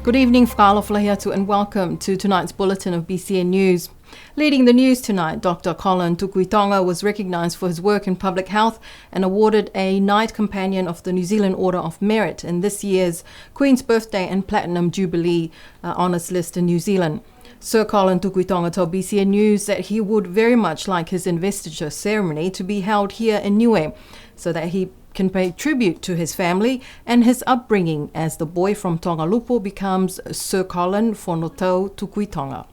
Good evening, whakaalo flahiatu, and welcome to tonight's bulletin of BCN News. Leading the news tonight, Dr. Colin Tukuitonga was recognised for his work in public health and awarded a Knight Companion of the New Zealand Order of Merit in this year's Queen's Birthday and Platinum Jubilee honours list in New Zealand. Sir Colin Tukuitonga told BCN News that he would very much like his investiture ceremony to be held here in Niue so that he can pay tribute to his family and his upbringing as the boy from Tongalupo becomes Sir Colin Whanotau Tukuitonga.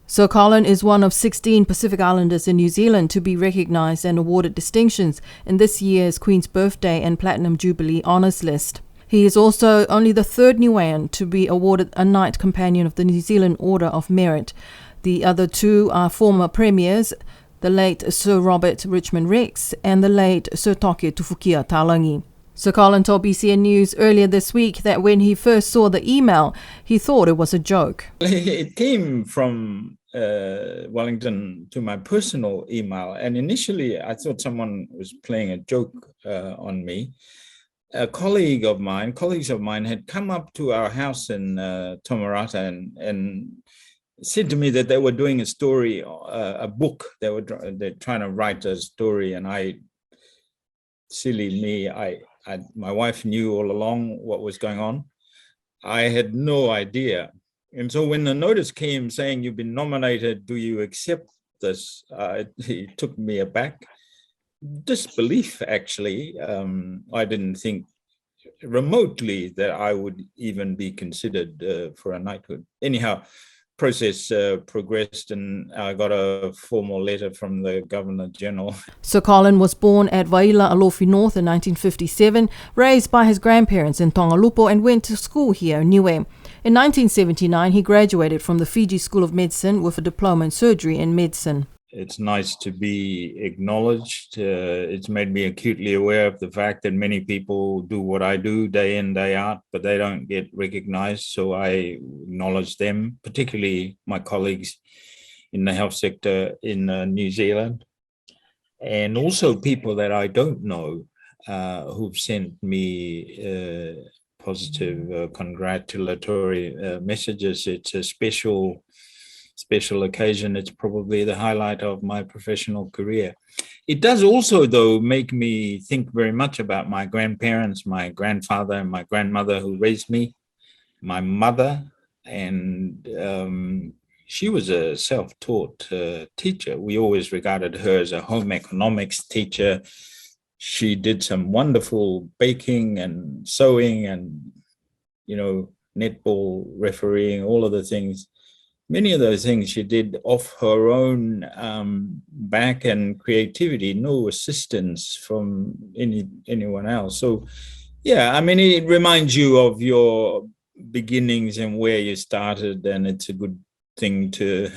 Sir Colin is one of 16 Pacific Islanders in New Zealand to be recognised and awarded distinctions in this year's Queen's Birthday and Platinum Jubilee honours list. He is also only the third Niuean to be awarded a Knight Companion of the New Zealand Order of Merit. The other two are former premiers, the late Sir Robert Richmond Rex and the late Sir Toke Tufukia Talangi. Sir Colin told BCN News earlier this week that when he first saw the email, he thought it was a joke. It came from Wellington to my personal email, and initially I thought someone was playing a joke on me. Colleagues of mine had come up to our house in Tomarata and said to me that they were doing a story, a book. They're trying to write a story, and silly me, my wife knew all along what was going on. I had no idea. And so when the notice came saying you've been nominated, do you accept this? It took me aback. Disbelief, actually. I didn't think remotely that I would even be considered for a knighthood. Anyhow, process progressed and I got a formal letter from the Governor-General. Sir Colin was born at Waila, Alofi North in 1957, raised by his grandparents in Tongalupo and went to school here in Niue. In 1979, he graduated from the Fiji School of Medicine with a diploma in surgery in medicine. It's nice to be acknowledged. It's made me acutely aware of the fact that many people do what I do day in, day out, but they don't get recognized. So I acknowledge them, particularly my colleagues in the health sector in New Zealand, and also people that I don't know who've sent me positive, congratulatory messages. It's a special occasion. It's probably the highlight of my professional career. It does also, though, make me think very much about my grandparents, my grandfather and my grandmother who raised me, my mother, and she was a self-taught teacher. We always regarded her as a home economics teacher. She did some wonderful baking and sewing and, netball refereeing, all of the things. Many of those things she did off her own back and creativity, no assistance from anyone else. So, it reminds you of your beginnings and where you started, and it's a good thing to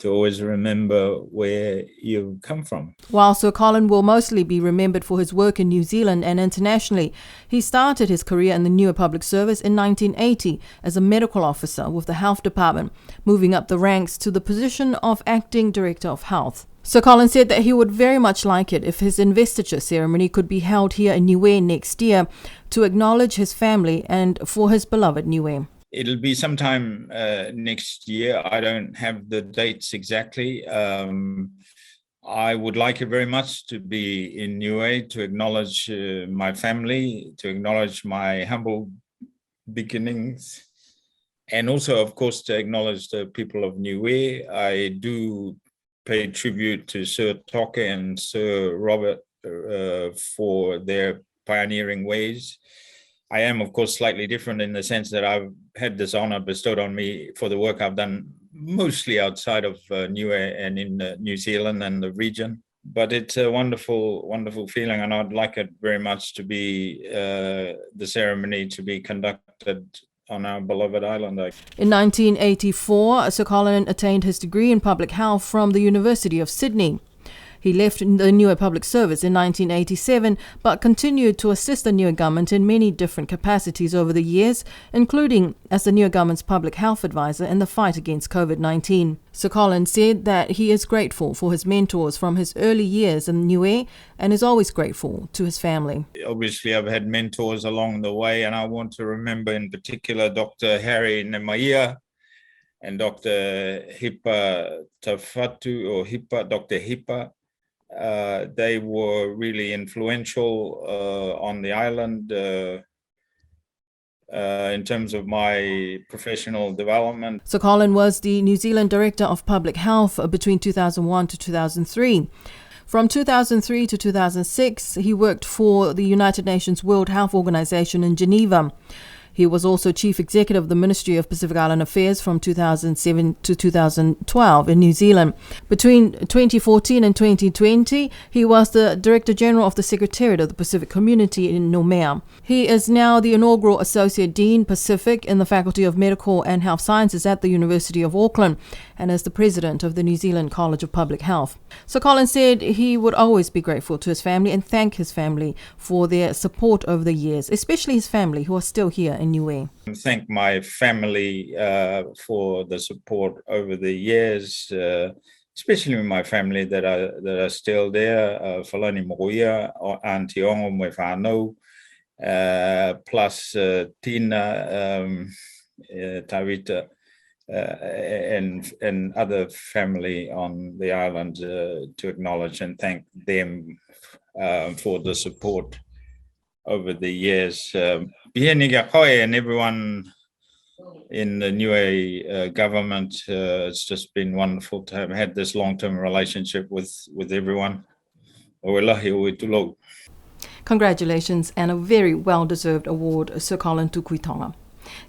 always remember where you've come from. While Sir Colin will mostly be remembered for his work in New Zealand and internationally, he started his career in the Niue Public Service in 1980 as a medical officer with the Health Department, moving up the ranks to the position of Acting Director of Health. Sir Colin said that he would very much like it if his investiture ceremony could be held here in Niue next year to acknowledge his family and for his beloved Niue. It'll be sometime next year. I don't have the dates exactly. I would like it very much to be in Niue to acknowledge my family, to acknowledge my humble beginnings, and also, of course, to acknowledge the people of Niue. I do pay tribute to Sir Toke and Sir Robert for their pioneering ways. I am, of course, slightly different in the sense that I've had this honor bestowed on me for the work I've done mostly outside of Niue and in New Zealand and the region. But it's a wonderful, wonderful feeling, and I'd like it very much to be the ceremony to be conducted on our beloved island. In 1984, Sir Colin attained his degree in public health from the University of Sydney. He left the Niue Public Service in 1987, but continued to assist the Niue government in many different capacities over the years, including as the Niue government's public health advisor in the fight against COVID-19. Sir Colin said that he is grateful for his mentors from his early years in Niue and is always grateful to his family. Obviously, I've had mentors along the way, and I want to remember in particular Dr. Harry Nemaia and Dr. Hipa Tafatu, or Dr. Hipa. They were really influential on the island in terms of my professional development. Sir Colin was the New Zealand Director of Public Health between 2001 to 2003. From 2003 to 2006, he worked for the United Nations World Health Organization in Geneva. He was also Chief Executive of the Ministry of Pacific Island Affairs from 2007 to 2012 in New Zealand. Between 2014 and 2020, he was the Director General of the Secretariat of the Pacific Community in Nomea. He is now the inaugural Associate Dean Pacific in the Faculty of Medical and Health Sciences at the University of Auckland and is the President of the New Zealand College of Public Health. Sir Colin said he would always be grateful to his family and thank his family for their support over the years, especially his family who are still here in Niue. Thank my family for the support over the years, especially my family that are still there. Falani Mogoia, Auntie Ongo me whanau, plus Tina, Tawita, and other family on the island to acknowledge and thank them for the support over the years. And everyone in the Niue government, it's just been wonderful to have had this long-term relationship with everyone. Congratulations and a very well-deserved award, Sir Colin Tukuitonga.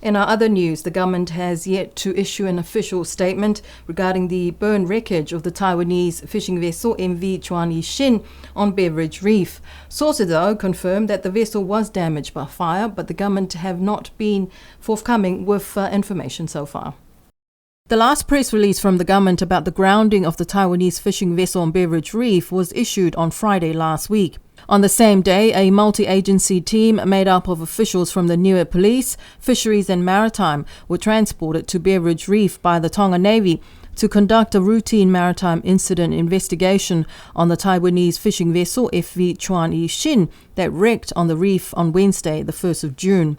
In our other news, the government has yet to issue an official statement regarding the burn wreckage of the Taiwanese fishing vessel MV Chawani Shin on Beveridge Reef. Sources, though, confirmed that the vessel was damaged by fire, but the government have not been forthcoming with information so far. The last press release from the government about the grounding of the Taiwanese fishing vessel on Beveridge Reef was issued on Friday last week. On the same day, a multi-agency team made up of officials from the Niue Police, Fisheries and Maritime were transported to Beveridge Reef by the Tonga Navy to conduct a routine maritime incident investigation on the Taiwanese fishing vessel FV Chawani Shin that wrecked on the reef on Wednesday, the 1st of June.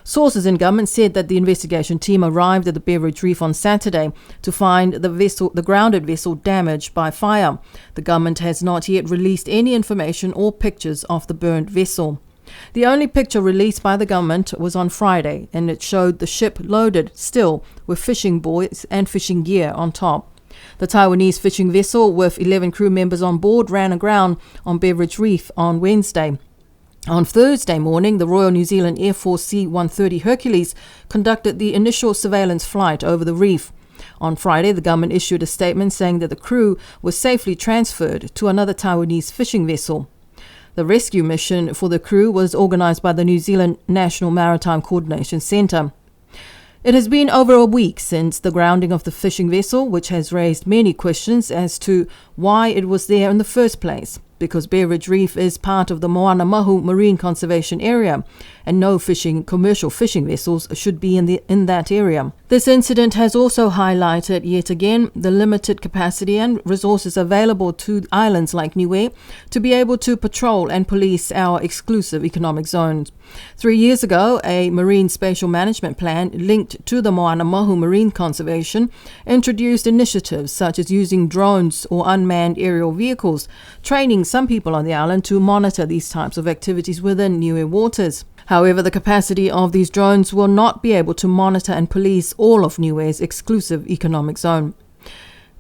Sources in government said that the investigation team arrived at the Beveridge Reef on Saturday to find the grounded vessel damaged by fire. The government has not yet released any information or pictures of the burned vessel. The only picture released by the government was on Friday, and it showed the ship loaded still with fishing buoys and fishing gear on top. The Taiwanese fishing vessel with 11 crew members on board ran aground on Beveridge Reef on Wednesday. On Thursday morning, the Royal New Zealand Air Force C-130 Hercules conducted the initial surveillance flight over the reef. On Friday, the government issued a statement saying that the crew was safely transferred to another Taiwanese fishing vessel. The rescue mission for the crew was organised by the New Zealand National Maritime Coordination Centre. It has been over a week since the grounding of the fishing vessel, which has raised many questions as to why it was there in the first place, because Beveridge Reef is part of the Moana Mahu Marine Conservation Area, and no commercial fishing vessels should be in that area. This incident has also highlighted yet again the limited capacity and resources available to islands like Niue to be able to patrol and police our exclusive economic zones. 3 years ago, a marine spatial management plan linked to the Moana Mahu Marine Conservation introduced initiatives such as using drones or unmanned aerial vehicles, training some people on the island to monitor these types of activities within Niue waters. However, the capacity of these drones will not be able to monitor and police all of Niue's exclusive economic zone.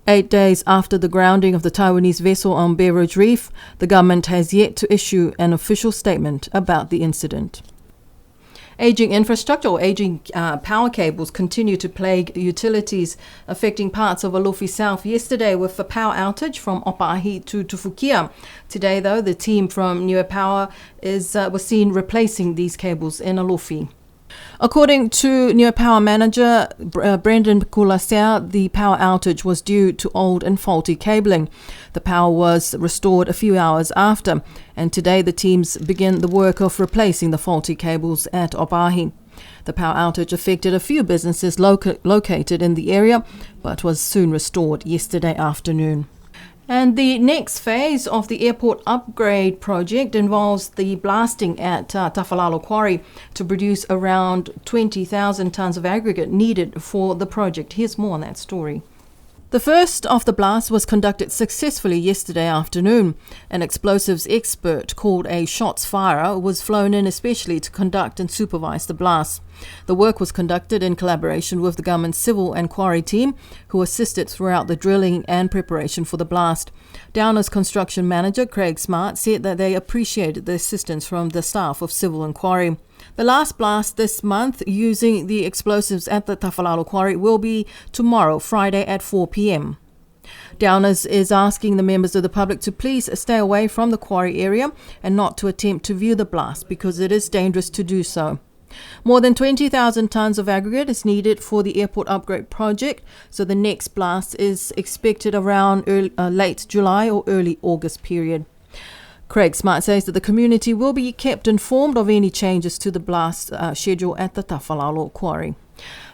8 days after the grounding of the Taiwanese vessel on Beveridge Reef, the government has yet to issue an official statement about the incident. Aging infrastructure or aging power cables continue to plague utilities, affecting parts of Alofi South yesterday with a power outage from Opaahi to Tufukia. Today, though, the team from Niue Power was seen replacing these cables in Alofi. According to New Power Manager Brendan Kulasea, the power outage was due to old and faulty cabling. The power was restored a few hours after, and today the teams begin the work of replacing the faulty cables at Obahi. The power outage affected a few businesses located in the area, but was soon restored yesterday afternoon. And the next phase of the airport upgrade project involves the blasting at Tafalalo Quarry to produce around 20,000 tonnes of aggregate needed for the project. Here's more on that story. The first of the blasts was conducted successfully yesterday afternoon. An explosives expert called a shots firer was flown in especially to conduct and supervise the blast. The work was conducted in collaboration with the government's civil and quarry team, who assisted throughout the drilling and preparation for the blast. Downer's construction manager, Craig Smart, said that they appreciated the assistance from the staff of civil and quarry. The last blast this month using the explosives at the Tafalalo Quarry will be tomorrow, Friday at 4 p.m. Downers is asking the members of the public to please stay away from the quarry area and not to attempt to view the blast because it is dangerous to do so. More than 20,000 tonnes of aggregate is needed for the airport upgrade project, so the next blast is expected around late July or early August period. Craig Smart says that the community will be kept informed of any changes to the blast schedule at the Tafalalo Quarry.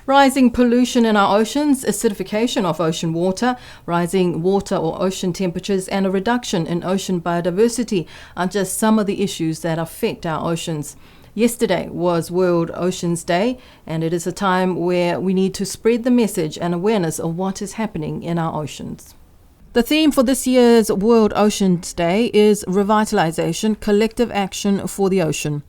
Rising pollution in our oceans, acidification of ocean water, rising water or ocean temperatures, and a reduction in ocean biodiversity are just some of the issues that affect our oceans. Yesterday was World Oceans Day, and it is a time where we need to spread the message and awareness of what is happening in our oceans. The theme for this year's World Oceans Day is Revitalization, Collective Action for the Ocean.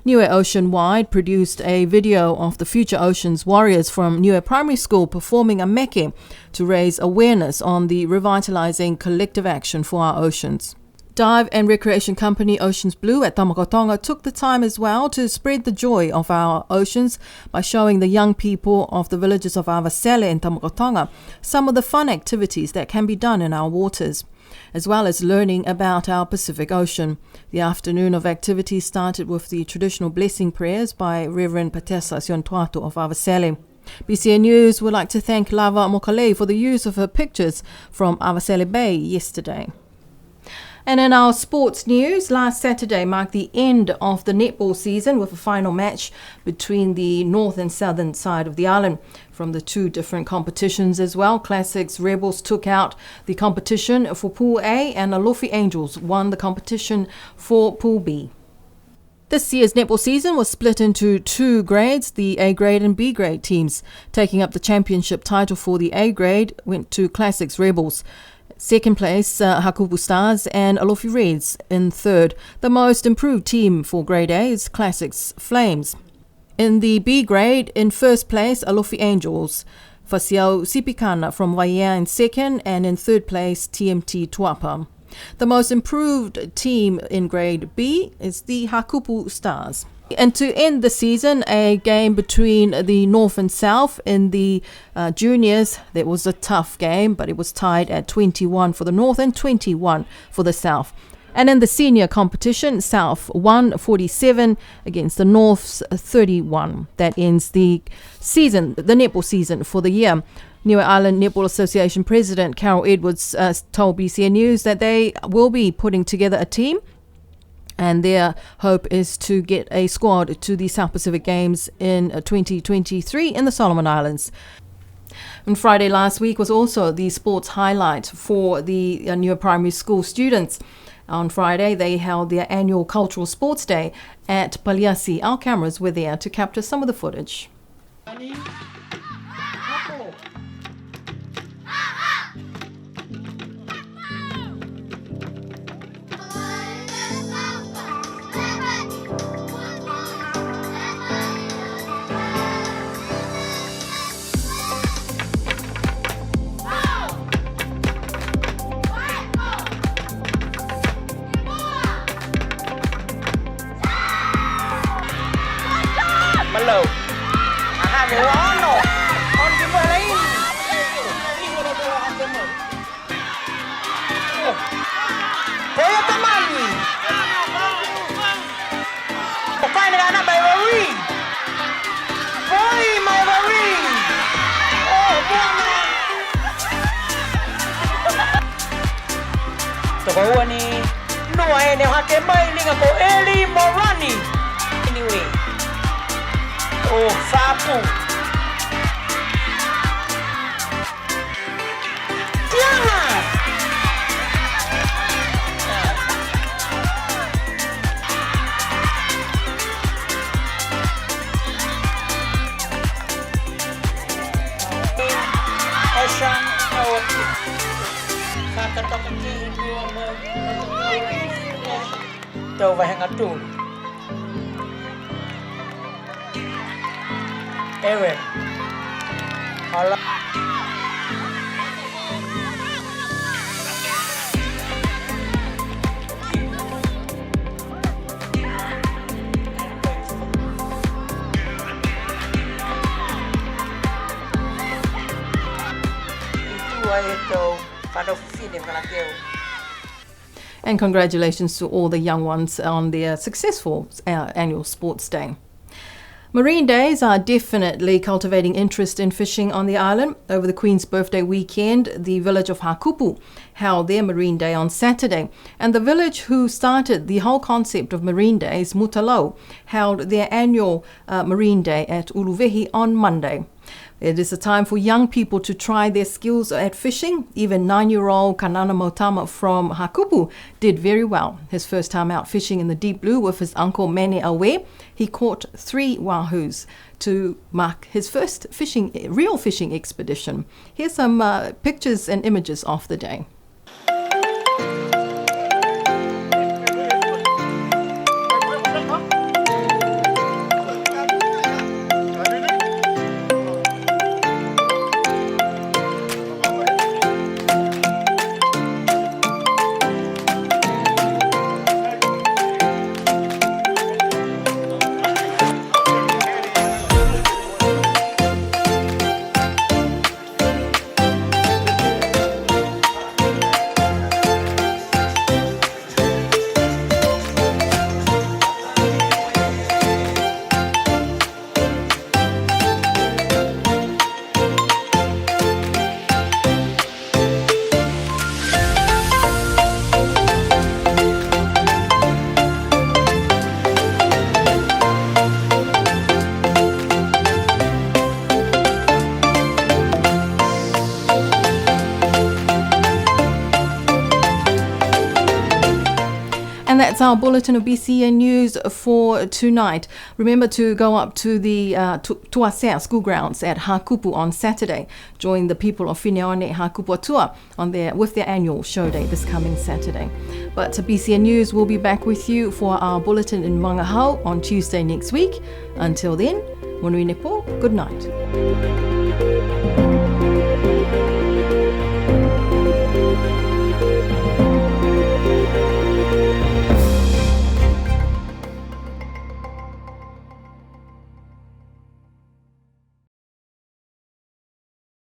Niue Ocean Wide produced a video of the Future Oceans warriors from Niue Primary School performing a meke to raise awareness on the revitalizing collective action for our oceans. Dive and recreation company Oceans Blue at Tamakotonga took the time as well to spread the joy of our oceans by showing the young people of the villages of Avasele and Tamakotonga some of the fun activities that can be done in our waters, as well as learning about our Pacific Ocean. The afternoon of activities started with the traditional blessing prayers by Reverend Patessa Siontuatu of Avasele. BCN News would like to thank Lava Mokalei for the use of her pictures from Avasele Bay yesterday. And in our sports news, last Saturday marked the end of the netball season with a final match between the north and southern side of the island. From the two different competitions as well, Classics Rebels took out the competition for Pool A and Alofi Angels won the competition for Pool B. This year's netball season was split into two grades, the A grade and B grade teams. Taking up the championship title for the A grade went to Classics Rebels. Second place, Hakupu Stars and Alofi Reds in third. The most improved team for Grade A is Classics Flames. In the B grade, in first place, Alofi Angels. Fasiao Sipikana from Waia in second, and in third place, TMT Tuapa. The most improved team in Grade B is the Hakupu Stars. And to end the season, a game between the North and South in the juniors. That was a tough game, but it was tied at 21 for the North and 21 for the South. And in the senior competition, South won 47 against the North's 31. That ends the season, the netball season for the year. Niue Island Netball Association President Carol Edwards told BCN News that they will be putting together a team, and their hope is to get a squad to the South Pacific Games in 2023 in the Solomon Islands. And Friday last week was also the sports highlight for the Niue Primary School students. On Friday, they held their annual Cultural Sports Day at Paliasi. Our cameras were there to capture some of the footage. Hello. I have a Chawani no ai ne hake mai linga ko Eli Morani anyway oh Fapu Tàu và hàng ngắt trụ Aaron Hala Itu ayo pada film kalau And congratulations to all the young ones on their successful annual sports day. Marine Days are definitely cultivating interest in fishing on the island. Over the Queen's birthday weekend, the village of Hakupu held their Marine Day on Saturday. And the village who started the whole concept of Marine Days, Mutalo, held their annual Marine Day at Uluvehi on Monday. It is a time for young people to try their skills at fishing. Even 9-year-old Kanana Motama from Hakupu did very well. His first time out fishing in the deep blue with his uncle Mene Awe, he caught 3 wahoos to mark his first real fishing expedition. Here's some pictures and images of the day. And that's our bulletin of BCN News for tonight. Remember to go up to the Tuasea school grounds at Hakupu on Saturday. Join the people of Whineone Hakupu Atua with their annual show day this coming Saturday. But BCN News will be back with you for our bulletin in Mangahau on Tuesday next week. Until then, Monui Nepo, good night.